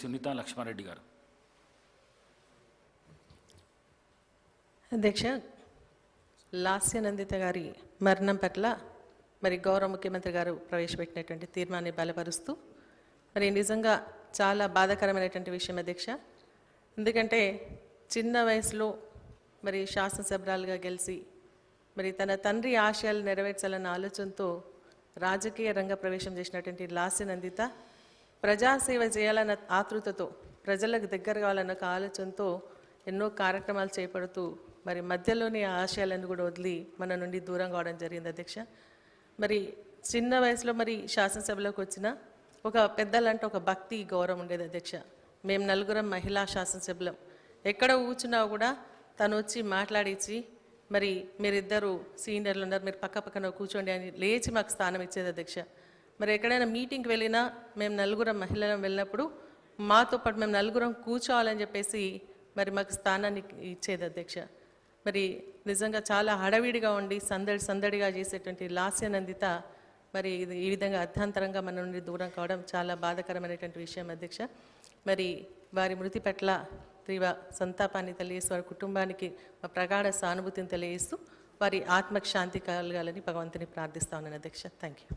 సునీత లక్ష్మారెడ్డి గారు. అధ్యక్ష, లాస్యనందిత గారి మరణం పట్ల మరి గౌరవ ముఖ్యమంత్రి గారు ప్రవేశపెట్టినటువంటి తీర్మానాన్ని బలపరుస్తూ మరి నిజంగా చాలా బాధాకరమైనటువంటి విషయం అధ్యక్ష. ఎందుకంటే చిన్న వయసులో మరి శాసనసభ్యురాలుగా గెలిచి మరి తన తండ్రి ఆశయాలు నెరవేర్చాలన్న ఆలోచనతో రాజకీయ రంగ ప్రవేశం చేసినటువంటి లాస్యనందిత ప్రజాసేవ చేయాలన్న ఆతృతతో ప్రజలకు దగ్గర కావాలన్న ఆలోచనతో ఎన్నో కార్యక్రమాలు చేపడుతూ మరి మధ్యలోని ఆశయాలను కూడా వదిలి మన నుండి దూరం కావడం జరిగింది అధ్యక్ష. మరి చిన్న వయసులో మరి శాసనసభలోకి వచ్చిన ఒక పెద్దలంటే ఒక భక్తి గౌరవం ఉండేది అధ్యక్ష. మేము నలుగురం మహిళా శాసనసభ్యులం, ఎక్కడ కూర్చున్నా కూడా తను వచ్చి మాట్లాడించి మరి మీరిద్దరు సీనియర్లు ఉన్నారు, మీరు పక్క పక్కన కూర్చోండి అని లేచి మాకు స్థానం ఇచ్చేది అధ్యక్ష. మరి ఎక్కడైనా మీటింగ్కి వెళ్ళినా మేము నలుగురం మహిళలం వెళ్ళినప్పుడు మాతో పాటు మేము నలుగురం కూర్చోవాలని చెప్పేసి మరి మాకు స్థానాన్ని ఇచ్చేది అధ్యక్ష. మరి నిజంగా చాలా హడావిడిగా ఉండి సందడిగా చేసేటువంటి లాస్యనందిత మరి ఈ విధంగా అర్థాంతరంగా మన నుండి దూరం కావడం చాలా బాధాకరమైనటువంటి విషయం అధ్యక్ష. మరి వారి మృతి పట్ల తీవ్ర సంతాపాన్ని తెలియజేస్తూ వారి కుటుంబానికి ప్రగాఢ సానుభూతిని తెలియజేస్తూ వారి ఆత్మకు శాంతి కలగాలని భగవంతుని ప్రార్థిస్తా ఉన్నాను అధ్యక్ష. Thank you.